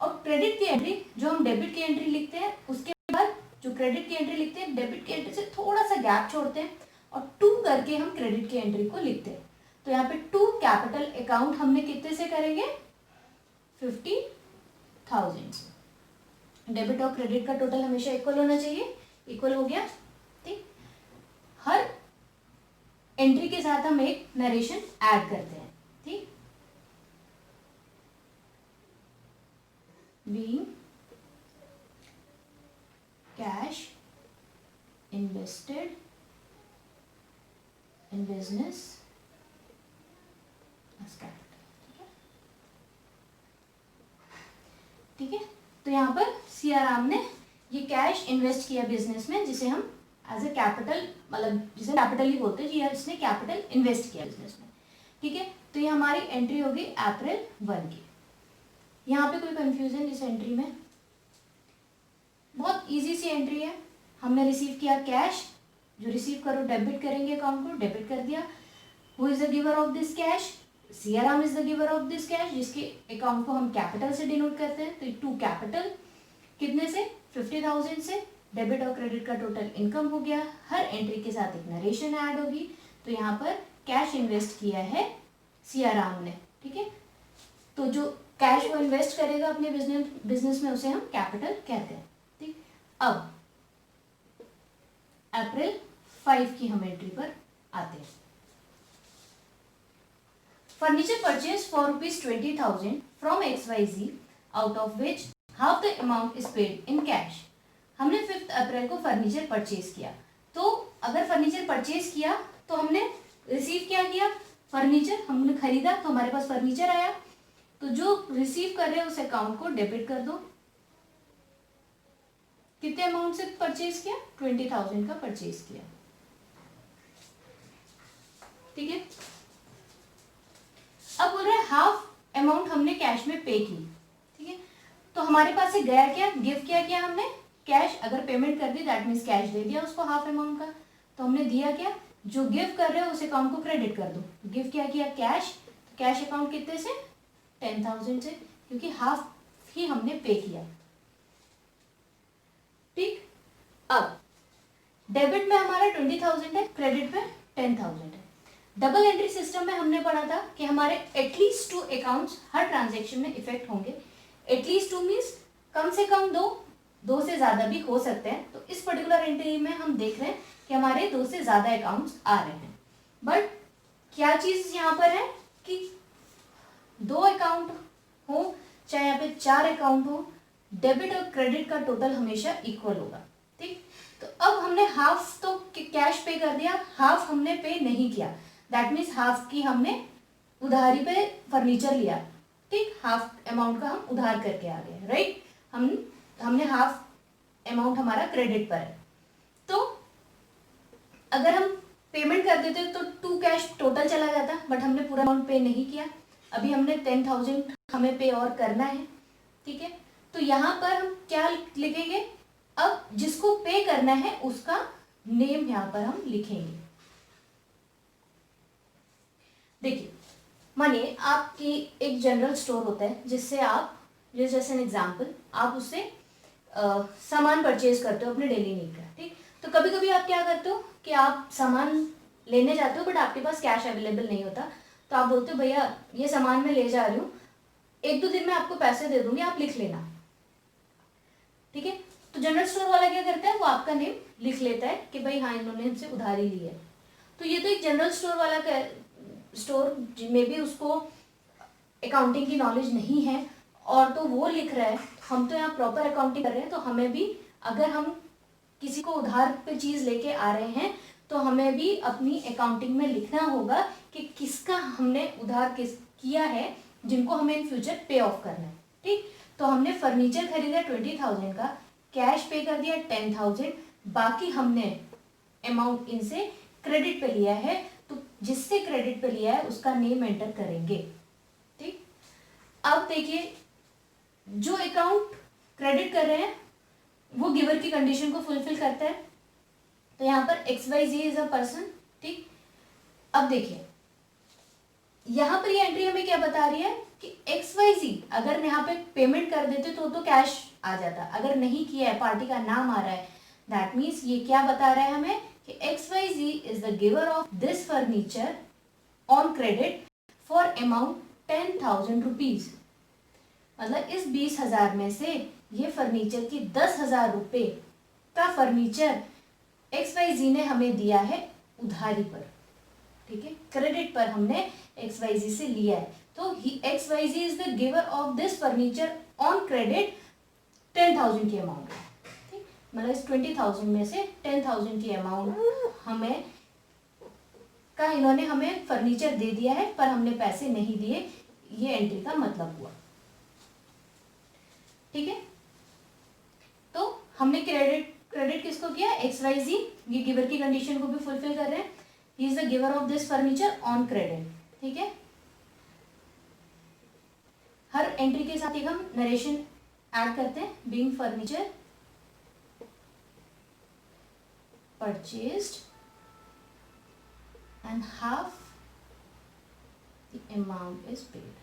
और क्रेडिट की एंट्री जो हम डेबिट की एंट्री लिखते हैं, उसके बाद जो क्रेडिट की एंट्री लिखते हैं, डेबिट की एंट्री से थोड़ा सा गैप छोड़ते हैं और टू करके हम क्रेडिट की एंट्री को लिखते हैं। तो यहाँ पे टू कैपिटल अकाउंट हमने कितने से करेंगे, 50,000 से। डेबिट और क्रेडिट का टोटल हमेशा इक्वल होना चाहिए, इक्वल हो गया, ठीक। हर एंट्री के साथ हम एक नरेशन ऐड करते हैं, ठीक। being cash invested in business as capital, ठीक है। तो यहाँ पर सियाराम ने ये कैश इन्वेस्ट किया बिजनेस में, जिसे हम एज ए कैपिटल, मतलब जिसे कैपिटल ही बोलते हैं, ये इसने कैपिटल इन्वेस्ट किया बिजनेस में, ठीक है। तो ये हमारी एंट्री होगी अप्रैल 1 की। यहाँ पे कोई कंफ्यूजन इस एंट्री में, बहुत इजी सी एंट्री है। हमने रिसीव किया कैश, जो रिसीव करो डेबिट करेंगे अकाउंट को, डेबिट कर दिया। Who is the giver of this cash, Siyaram is the giver of this cash, जिसके अकाउंट को हम कैपिटल से डिनोट करते हैं। तो टू कैपिटल कितने से, 50,000 से। डेबिट और क्रेडिट का टोटल इनकम हो गया। हर एंट्री के साथ एक नरेशन ऐड होगी। तो यहाँ पर कैश इन्वेस्ट किया है सियाराम ने, ठीक है। तो जो कैश वो इन्वेस्ट करेगा अपने बिजनेस में, उसे हम कैपिटल कहते हैं, ठीक। अब अप्रैल 5 की हम एंट्री पर आते हैं। Furniture purchase for ₹20,000 from XYZ, out of which half the amount is paid in cash. हमने 5 अप्रैल को फर्नीचर परचेज किया। तो अगर फर्नीचर परचेज किया तो हमने रिसीव क्या किया, फर्नीचर हमने खरीदा, तो हमारे पास फर्नीचर आया। तो जो रिसीव कर रहे हैं उस अकाउंट को डेबिट कर दो। कितने अमाउंट से परचेज किया, 20,000 का परचेज किया, ठीक है। अब बोल रहे हैं हाफ अमाउंट हमने कैश में पे की, ठीक है। तो हमारे पास से गया क्या, गिव किया हमने कैश। अगर पेमेंट कर दी दैट मीन्स कैश दे दिया उसको हाफ अमाउंट का। तो हमने दिया क्या, जो गिव कर रहे हो उस अकाउंट को क्रेडिट कर दो। गिव क्या किया, कैश। तो कैश अकाउंट कितने से, 10,000 से, क्योंकि हाफ ही हमने पे किया, ठीक। अब डेबिट में हमारा 20,000 है, क्रेडिट में 10,000 है। डबल एंट्री सिस्टम में हमने पढ़ा था कि हमारे एटलीस्ट 2 अकाउंट्स हर ट्रांजैक्शन में इफेक्ट होंगे। एटलीस्ट 2 मीन्स कम से कम 2 से ज्यादा भी हो सकते हैं। तो इस पर्टिकुलर एंट्री में हम देख रहे हैं कि हमारे 2 से ज्यादा अकाउंट्स आ रहे हैं। बट क्या चीज यहाँ पर है कि 2 अकाउंट हो चाहे यहाँ पे 4 अकाउंट हो, डेबिट और क्रेडिट का टोटल हमेशा इक्वल होगा, ठीक। तो अब हमने हाफ तो कैश पे कर दिया, हाफ हमने पे नहीं किया। दैट मीन्स हाफ की हमने उधारी पे फर्नीचर लिया, ठीक। हाफ अमाउंट का हम उधार करके आ गए, राइट। हमने हाफ अमाउंट हमारा क्रेडिट पर है। तो अगर हम पेमेंट कर देते तो 2 कैश टोटल चला जाता, बट हमने पूरा अमाउंट पे नहीं किया। अभी हमने 10,000 हमें पे और करना है, ठीक है। तो यहाँ पर हम क्या लिखेंगे, अब जिसको पे करना है उसका नेम यहाँ पर हम लिखेंगे। देखिए, मानिए आपकी एक जनरल स्टोर होता है जिससे आप, जैसे एन एग्जाम्पल, आप उससे सामान परचेज करते हो अपने डेली नीड का, ठीक। तो कभी कभी आप क्या करते हो कि आप सामान लेने जाते हो बट आपके पास कैश अवेलेबल नहीं होता। तो आप बोलते हो भैया ये सामान मैं ले जा रही हूँ, 1-2 दिन में आपको पैसे दे दूंगी, आप लिख लेना, ठीक है। तो जनरल स्टोर वाला क्या करता है, वो आपका नेम लिख लेता है कि भाई हाँ इन्होंने हमसे उधारी ली है। तो ये तो एक जनरल स्टोर वाला का स्टोर में भी उसको अकाउंटिंग की नॉलेज नहीं है और तो वो लिख रहा है। हम तो यहाँ प्रॉपर अकाउंटिंग कर रहे हैं, तो हमें भी, अगर हम किसी को उधार पे चीज लेके आ रहे हैं तो हमें भी अपनी अकाउंटिंग में लिखना होगा कि किसका हमने उधार किया है जिनको हमें इन फ्यूचर पे ऑफ करना है। ठीक, तो हमने फर्नीचर खरीदा 20,000 का, कैश पे कर दिया 10,000, बाकी हमने अमाउंट इनसे क्रेडिट पे लिया है, तो जिससे क्रेडिट पे लिया है उसका नेम एंटर करेंगे। ठीक, अब देखिए जो अकाउंट क्रेडिट कर रहे हैं वो गिवर की कंडीशन को फुलफिल करता है, तो यहाँ पर XYZ इज अ पर्सन। ठीक, अब देखिए यहाँ पर ये एंट्री हमें क्या बता रही है कि XYZ अगर यहाँ पे पेमेंट कर देते तो कैश आ जाता, अगर नहीं किया है, पार्टी का नाम आ रहा है, दैट मीन्स ये क्या बता रहा है हमें कि XYZ is the giver of this furniture on credit for amount 10,000 rupees. मतलब इस 20,000 में से ये फर्नीचर की 10,000 रुपये का फर्नीचर XYZ ने हमें दिया है उधारी पर। ठीक है, क्रेडिट पर हमने XYZ से लिया है, तो XYZ is the giver of this furniture on credit 10,000 की अमाउंट। ठीक, मतलब इस 20,000 में से 10,000 की अमाउंट हमें का इन्होंने हमें फर्नीचर दे दिया है पर हमने पैसे नहीं दिए, ये एंट्री का मतलब हुआ। ठीक है, तो हमने क्रेडिट किसको किया, XYZ, ये गिवर की कंडीशन को भी फुलफिल कर रहे हैं, he is the giver of this furniture on credit. ठीक है, हर एंट्री के साथ एक हम नरेशन ऐड करते हैं, being furniture purchased and half the amount is paid.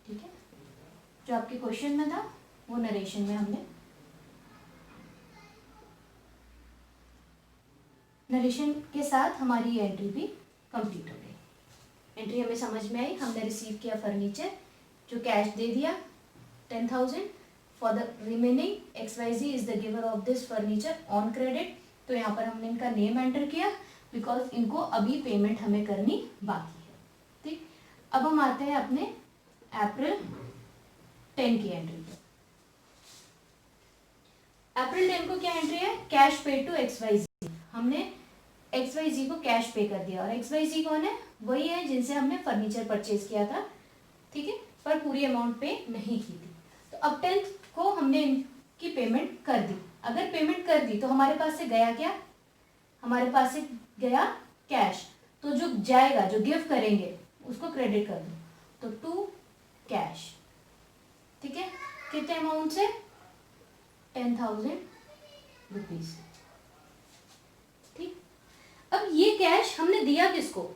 ठीक है, जो आपके क्वेश्चन में था वो नरेशन में हमने नरेशन के साथ हमारी ये एंट्री भी कंप्लीट हो गई। एंट्री हमें समझ में आई, हमने रिसीव किया फर्नीचर, जो कैश दे दिया 10,000, for the remaining XYZ is the giver of this furniture on credit, तो यहाँ पर हमने इनका नेम एंटर किया बिकॉज इनको अभी पेमेंट हमें करनी बाकी है। ठीक, अब हम आते हैं अपने अप्रैल 10 की एंट्री पे। अप्रैल 10 को क्या एंट्री है, कैश पे टू XYZ। हमने XYZ को कैश पे कर दिया, और XYZ कौन है, वही है जिनसे हमने फर्नीचर परचेज किया था। ठीक है, पर पूरी अमाउंट पे नहीं की थी, तो अब 10th को हमने इनकी पेमेंट कर दी। अगर पेमेंट कर दी तो हमारे पास से गया क्या, हमारे पास से गया कैश, तो जो जाएगा, जो गिव करेंगे उसको क्रेडिट कर दो, तो टू कैश। ठीक है, कितने अमाउंट से, 10,000 रुपीज। ठीक, अब ये कैश हमने दिया किसको,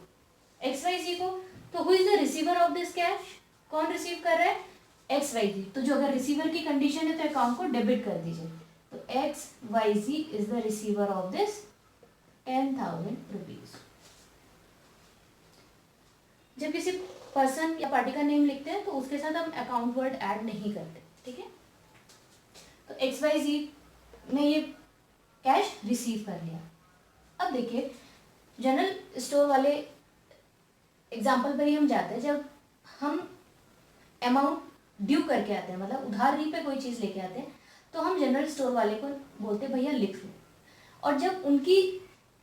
XYZ को, तो who is the receiver of this cash, कौन रिसीव कर रहा है, XYZ। तो जो अगर रिसीवर की कंडीशन है तो अकाउंट को डेबिट कर दीजिए, तो XYZ is the receiver of this 10,000 rupees. जब किसी पर्सन या पार्टी का नेम लिखते हैं तो उसके साथ हम अकाउंट वर्ड ऐड नहीं करते। ठीक है, तो XYZ ने ये कैश रिसीव कर लिया। अब देखिए जनरल स्टोर वाले एग्जाम्पल पर ही हम जाते हैं, जब हम अमाउंट ड्यू करके आते हैं, मतलब उधारी पे कोई चीज़ लेके आते हैं, तो हम जनरल स्टोर वाले को बोलते हैं भैया लिख लो, और जब उनकी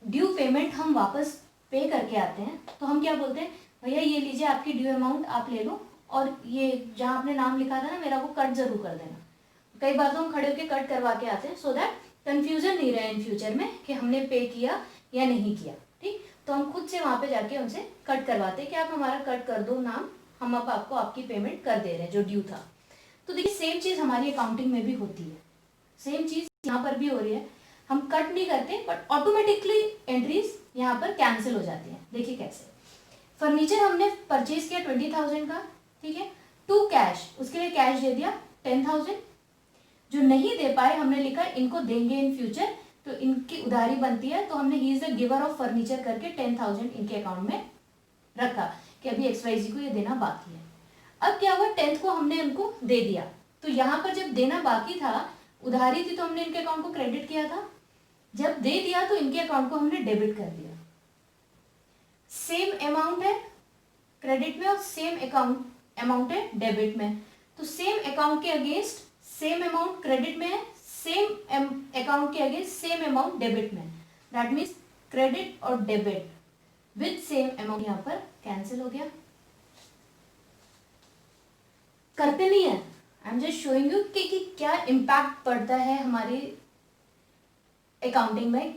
ड्यू पेमेंट हम वापस पे करके आते हैं तो हम क्या बोलते हैं, भैया ये लीजिए आपकी ड्यू अमाउंट, आप ले लो, और ये जहाँ आपने नाम लिखा था ना मेरा, वो कट जरूर कर देना। कई बार तो हम खड़े होकर कट करवा के आते हैं, सो दैट कंफ्यूजन नहीं रहे इन फ्यूचर में कि हमने पे किया या नहीं किया। ठीक, तो हम खुद से वहाँ पे जाके उनसे कट करवाते हैं कि आप हमारा कट कर दो नाम, हम अब आपको आपकी पेमेंट कर दे रहे हैं जो ड्यू था। तो देखिए सेम चीज़ हमारी अकाउंटिंग में भी होती है, सेम चीज़ यहाँ पर भी हो रही है। हम कट नहीं करते बट ऑटोमेटिकली एंट्रीज यहाँ पर कैंसिल हो जाती हैं। देखिए कैसे, फर्नीचर हमने परचेज किया 20,000 का, ठीक है, टू कैश, उसके लिए कैश दे दिया 10,000। जो नहीं दे पाए हमने लिखा इनको देंगे इन फ्यूचर, तो इनकी उधारी बनती है, तो हमने he is the giver of furniture करके 10,000 इनके अकाउंट में रखा कि अभी XYZ को ये देना बाकी है। अब क्या हुआ, 10th को हमने इनको दे दिया, तो यहाँ पर जब देना बाकी था, उधारी थी, तो हमने इनके अकाउंट को क्रेडिट किया था, जब दे दिया तो इनके अकाउंट को हमने डेबिट कर दिया। सेम अमाउंट है क्रेडिट में और सेम अमाउंट है डेबिट में, तो सेम अकाउंट के अगेंस्ट सेम अमाउंट क्रेडिट में है, सेम अकाउंट के अगेंस्ट सेम अमाउंट डेबिट में। दैट मीन्स क्रेडिट और डेबिट विद सेम अमाउंट यहाँ पर कैंसिल हो गया। करते नहीं है, I am just showing you कि क्या इम्पैक्ट पड़ता है हमारी अकाउंटिंग में,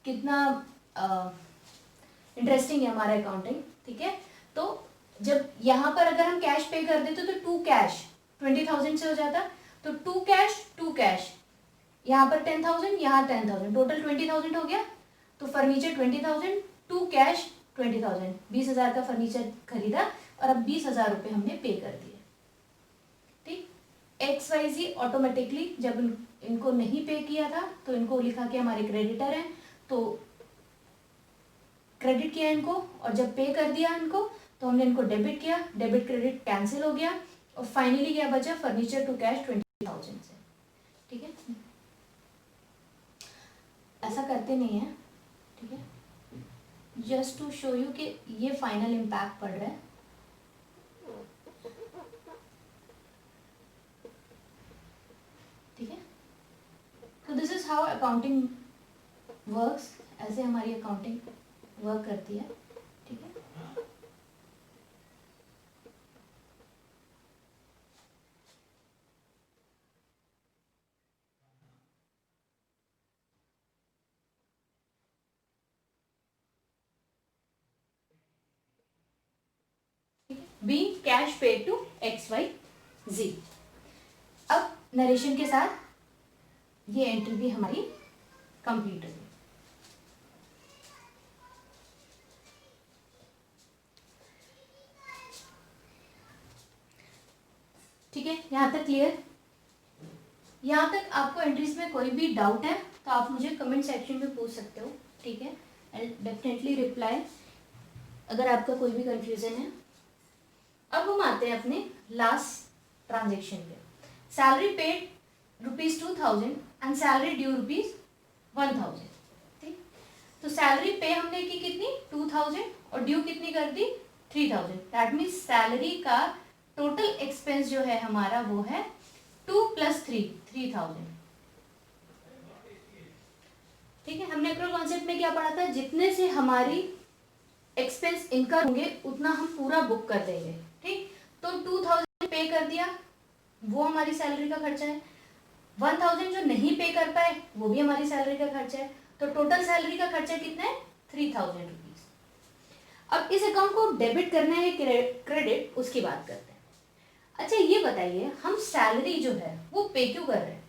कितना इंटरेस्टिंग है हमारा अकाउंटिंग। ठीक है, तो जब यहाँ पर अगर हम कैश पे कर देते तो टू कैश 20,000 से हो जाता, तो टू कैश यहाँ पर 10,000, यहाँ 10,000, टोटल 20,000 हो गया। तो फर्नीचर 20,000, टू कैश 20,000, 20,000 का फर्नीचर खरीदा और अब 20,000 रुपये हमने पे कर दिए। ठीक, XYZ ऑटोमेटिकली जब इनको नहीं पे किया था तो इनको लिखा कि हमारे क्रेडिटर हैं, तो क्रेडिट किया इनको, और जब पे कर दिया इनको तो हमने इनको डेबिट किया, डेबिट क्रेडिट कैंसिल हो गया, और फाइनली क्या बचा, फर्नीचर टू कैश 20,000 से। ठीक है, ऐसा करते नहीं है। ठीक है, जस्ट टू शो यू कि ये फाइनल इम्पैक्ट पड़ रहा है। ठीक है, तो this is how accounting works, ऐसे हमारी अकाउंटिंग वर्क करती है। ठीक है, बी कैश पे टू XYZ। अब नरेशन के साथ ये एंट्री भी हमारी कंप्लीट हो गई। ठीक है, यहाँ तक क्लियर? यहाँ तक आपको एंट्रीज में कोई भी डाउट है तो आप मुझे कमेंट सेक्शन में पूछ सकते हो। ठीक है, आई डेफिनेटली रिप्लाई अगर आपका कोई भी कंफ्यूजन है। अब हम आते हैं अपने लास्ट ट्रांजेक्शन पे। Salary paid ₹2,000 and salary due ₹1,000। ठीक, तो सैलरी पे हमने की कितनी, 2,000, और ड्यू कितनी कर दी, 3,000। दैट मीन्स सैलरी का टोटल एक्सपेंस जो है हमारा वो है 2 + 3,000। ठीक है, हमने एक्रोल कॉन्सेप्ट में क्या पढ़ा था, जितने से हमारी एक्सपेंस इनकर होंगे उतना हम पूरा बुक कर देंगे। ठीक, तो 2,000 पे कर दिया, वो हमारी सैलरी का खर्चा है। 1,000 जो नहीं पे कर पाए वो भी हमारी सैलरी का खर्चा है। तो टोटल सैलरी का खर्चा कितना है, 3,000 रुपीज। अब इस अकाउंट को डेबिट करना है क्रेडिट, उसकी बात करते हैं। अच्छा ये बताइए, हम सैलरी जो है वो पे क्यों कर रहे हैं?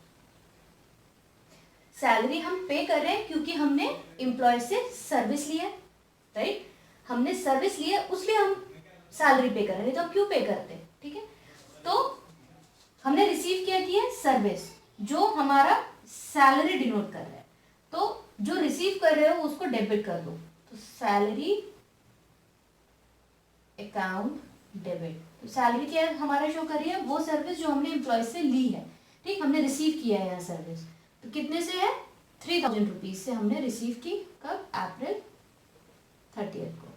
सैलरी हम पे कर रहे हैं क्योंकि हमने एम्प्लॉय से सर्विस ली है, राइट? हमने सर्विस ली है उसलिए हम सैलरी पे कर रहे हैं, तो हम क्यों पे करते हैं? ठीक है, तो हमने रिसीव किया की है सर्विस जो हमारा सैलरी डिनोट कर रहा है, तो जो रिसीव कर रहे हो उसको डेबिट कर दो। तो सैलरी अकाउंट डेबिट, तो सैलरी क्या हमारा शो कर रही है, वो सर्विस जो हमने एम्प्लॉय से ली है। ठीक, हमने रिसीव किया है यहाँ सर्विस, तो कितने से है, 3,000 रुपीज से हमने रिसीव की। कब, अप्रैल 30 को।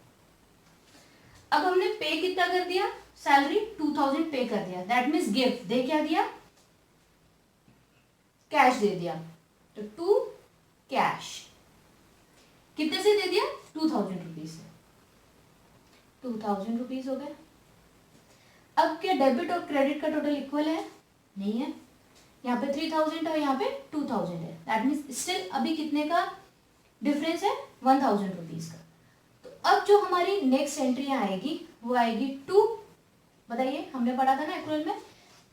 अब हमने पे कितना कर दिया, सैलरी 2,000 पे कर दिया, दैट मीन्स गिफ्ट दे क्या दिया, कैश दे दिया। तो टू कैश कितने से दे दिया, 2,000 रुपीज से, 2,000 रुपीज हो गए। अब क्या डेबिट और क्रेडिट का टोटल इक्वल है, नहीं है। यहाँ पे 3,000 और यहाँ पे 2,000 है, दैट मीन्स स्टिल अभी कितने का डिफरेंस है, 1,000 रुपीज का। तो अब जो हमारी नेक्स्ट एंट्री आएगी वो आएगी टू, बताइए हमने पढ़ा था ना एक्रुअल में,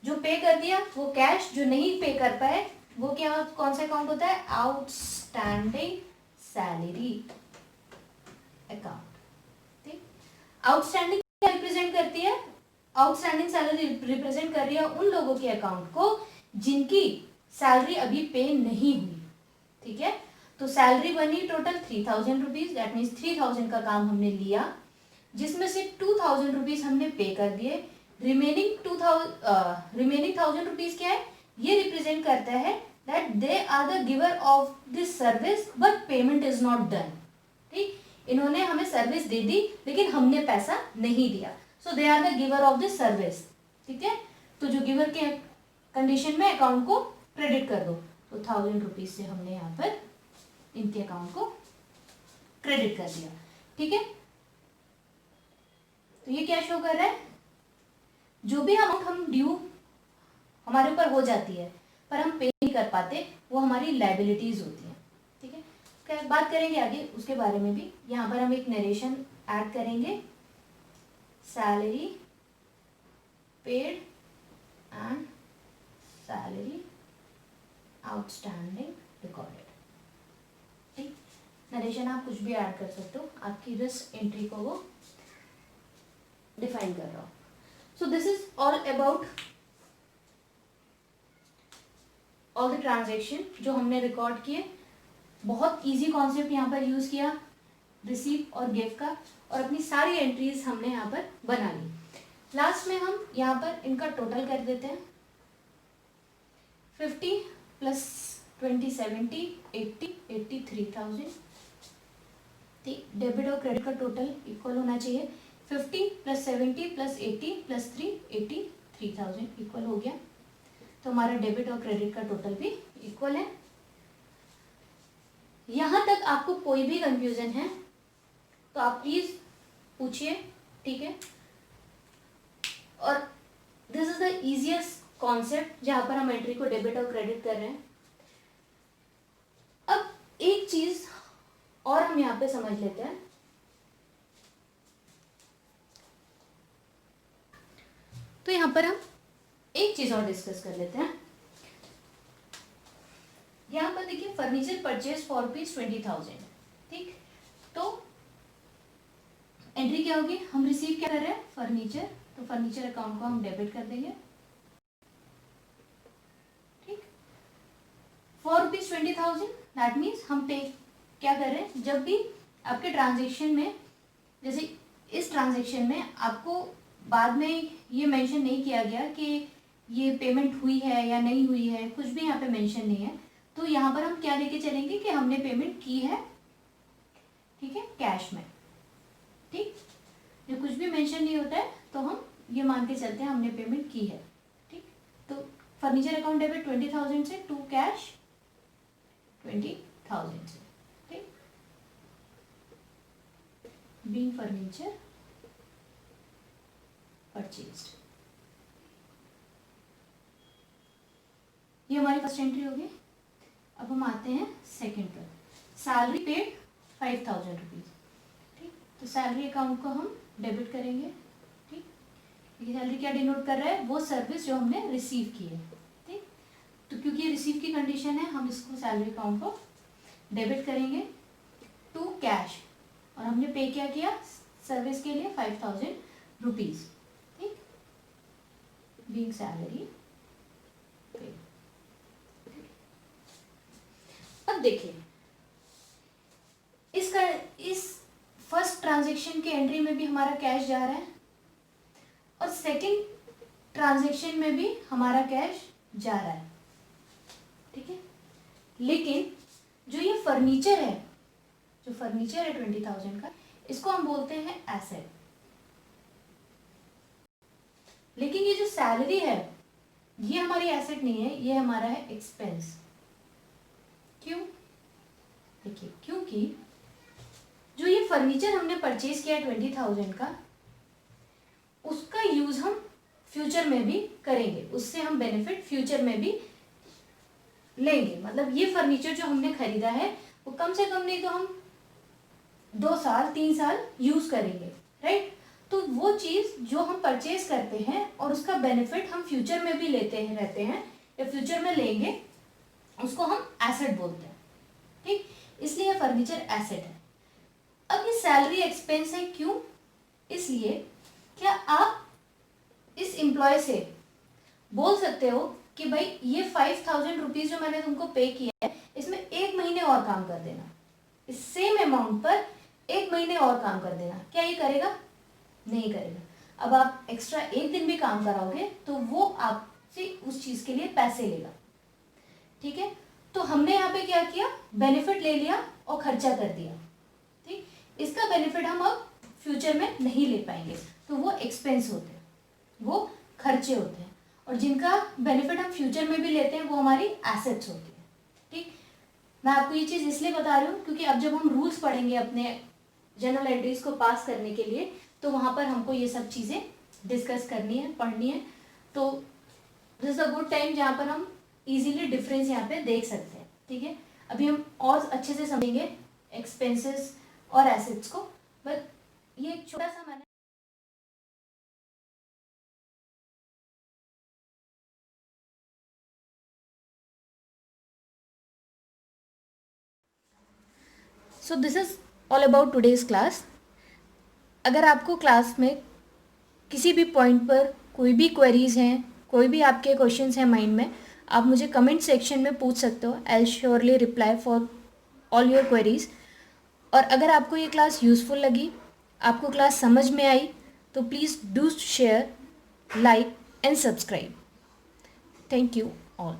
जो पे कर दिया वो कैश, जो नहीं पे कर पाए वो क्या, कौन सा अकाउंट होता है, आउटस्टैंडिंग सैलरी अकाउंट। ठीक, आउटस्टैंडिंग क्या रिप्रेजेंट करती है, आउटस्टैंडिंग सैलरी रिप्रेजेंट कर रही है उन लोगों के अकाउंट को जिनकी सैलरी अभी पे नहीं हुई। ठीक है, तो सैलरी बनी टोटल 3,000 रुपीज, दैट मीन्स 3,000 का काम हमने लिया, जिसमें से 2,000 रुपीज हमने पे कर दिए। रिमेनिंग 1,000 रुपीज क्या है, ये रिप्रेजेंट करता है that they are the giver of this service but payment is not done. ठीक, इन्होंने हमें सर्विस दे दी लेकिन हमने पैसा नहीं दिया, so they are the giver of this service. ठीक है, तो जो गिवर के कंडीशन में अकाउंट को क्रेडिट कर दो, तो 1,000 रुपीज से हमने यहाँ पर इनके अकाउंट को क्रेडिट कर दिया। ठीक है, ये क्या शो कर रहा है, जो भी अमाउंट हम ड्यू हमारे ऊपर हो जाती है पर हम पे नहीं कर पाते, वो हमारी लाइबिलिटीज होती हैं। ठीक है, क्या बात करेंगे आगे उसके बारे में भी। यहाँ पर हम एक नरेशन ऐड करेंगे, salary paid and salary outstanding recorded. ठीक, नरेशन आप कुछ भी ऐड कर सकते हो, आपकी रिस्क एंट्री को वो डिफाइन कर रहा हो। सो this is all about all the transaction जो हमने रिकॉर्ड किए। बहुत इजी कॉन्सेप्ट यहाँ पर यूज किया रिसीव और गिव का, और अपनी सारी एंट्रीज हमने यहाँ पर बना ली। लास्ट में हम यहाँ पर इनका टोटल कर देते हैं, 50 प्लस 20 70 80 83,000। ठीक, डेबिट और क्रेडिट का टोटल इक्वल होना चाहिए, 50 प्लस 70 प्लस 80 प्लस 3 83,000 इक्वल हो गया। तो हमारा डेबिट और क्रेडिट का टोटल भी इक्वल है। यहां तक आपको कोई भी कंफ्यूजन है तो आप प्लीज पूछिए। ठीक है, और this is the easiest concept जहां पर हम एंट्री को डेबिट और क्रेडिट कर रहे हैं। अब एक चीज और हम यहाँ पे समझ लेते हैं। तो यहां पर हम एक चीज और डिस्कस कर लेते हैं। यहां पर देखिए फर्नीचर परचेज फॉर रुपीज 20,000। ठीक, तो एंट्री क्या होगी, हम रिसीव क्या कर रहे हैं, फर्नीचर, तो फर्नीचर अकाउंट को हम डेबिट कर देंगे। ठीक, फॉर रुपीज 20,000 दैट मीन्स हम पे क्या कर रहे हैं, जब भी आपके ट्रांजेक्शन में, जैसे इस ट्रांजेक्शन में आपको बाद में ये मेंशन नहीं किया गया कि ये पेमेंट हुई है या नहीं हुई है, कुछ भी यहाँ पे मेंशन नहीं है, तो यहाँ पर हम क्या लेके चलेंगे कि हमने पेमेंट की है। ठीक है, कैश में। ठीक, जो कुछ भी मेंशन नहीं होता है तो हम ये मान के चलते हैं हमने पेमेंट की है। ठीक, तो फर्नीचर अकाउंट डेबिट 20,000 से टू कैश 20,000 से। ठीक, बीइंग फर्नीचर परचेज्ड, ये हमारी फर्स्ट एंट्री होगी। अब हम आते हैं सेकंड पर, सैलरी पेड 5,000 रुपीज। ठीक, तो सैलरी अकाउंट को हम डेबिट करेंगे। ठीक, ये सैलरी क्या डिनोट कर रहा है, वो सर्विस जो हमने रिसीव की है। ठीक, तो क्योंकि ये रिसीव की कंडीशन है, हम इसको सैलरी अकाउंट को डेबिट करेंगे टू कैश, और हमने पे क्या किया सर्विस के लिए 5,000 रुपीज। ठीक, बीइंग सैलरी पेड। अब देखिए इस फर्स्ट ट्रांजैक्शन के एंट्री में भी हमारा कैश जा रहा है और सेकंड ट्रांजैक्शन में भी हमारा कैश जा रहा है। ठीक है, लेकिन जो ये फर्नीचर है, जो फर्नीचर है 20,000 का, इसको हम बोलते हैं एसेट। लेकिन ये जो सैलरी है ये हमारी एसेट नहीं है, ये हमारा है एक्सपेंस। क्यों, देखिए क्योंकि जो ये फर्नीचर हमने परचेज किया 20,000 का, उसका यूज हम फ्यूचर में भी करेंगे, उससे हम बेनिफिट फ्यूचर में भी लेंगे। मतलब ये फर्नीचर जो हमने खरीदा है वो कम से कम नहीं तो हम 2 साल 3 साल यूज करेंगे, राइट। तो वो चीज जो हम परचेज करते हैं और उसका बेनिफिट हम फ्यूचर में भी लेते हैं रहते हैं या फ्यूचर में लेंगे, उसको हम एसेट बोलते हैं। ठीक, इसलिए फर्नीचर एसेट है। अब ये सैलरी एक्सपेंस है, क्यों, इसलिए क्या आप इस एम्प्लॉय से बोल सकते हो कि भाई ये 5,000 रुपीज जो मैंने तुमको पे किया है, इसमें 1 महीने और काम कर देना, इस सेम अमाउंट पर 1 महीने और काम कर देना, क्या ये करेगा, नहीं करेगा। अब आप एक्स्ट्रा 1 दिन भी काम कराओगे तो वो आपसे उस चीज के लिए पैसे लेगा। ठीक है, तो हमने यहाँ पे क्या किया, बेनिफिट ले लिया और खर्चा कर दिया। ठीक, इसका बेनिफिट हम अब फ्यूचर में नहीं ले पाएंगे, तो वो एक्सपेंस होते हैं, वो खर्चे होते हैं, और जिनका बेनिफिट हम फ्यूचर में भी लेते हैं वो हमारी एसेट्स होती है। ठीक, मैं आपको ये चीज़ इसलिए बता रही हूँ क्योंकि अब जब हम रूल्स पढ़ेंगे अपने जनरल एंट्रीज को पास करने के लिए, तो वहाँ पर हमको ये सब चीज़ें डिस्कस करनी है, पढ़नी है। तो this is a good time जहाँ पर हम इजीली डिफरेंस यहाँ पे देख सकते हैं। ठीक है, अभी हम और अच्छे से समझेंगे एक्सपेंसेस और एसेट्स को, बट ये एक छोटा सा मैंने so this is all about today's class. अगर आपको क्लास में किसी भी पॉइंट पर कोई भी क्वेरीज हैं, कोई भी आपके क्वेश्चंस हैं माइंड में, आप मुझे कमेंट सेक्शन में पूछ सकते हो। I will surely reply for all your queries. और अगर आपको ये क्लास यूज़फुल लगी, आपको क्लास समझ में आई, तो please do share, like and subscribe. Thank you all.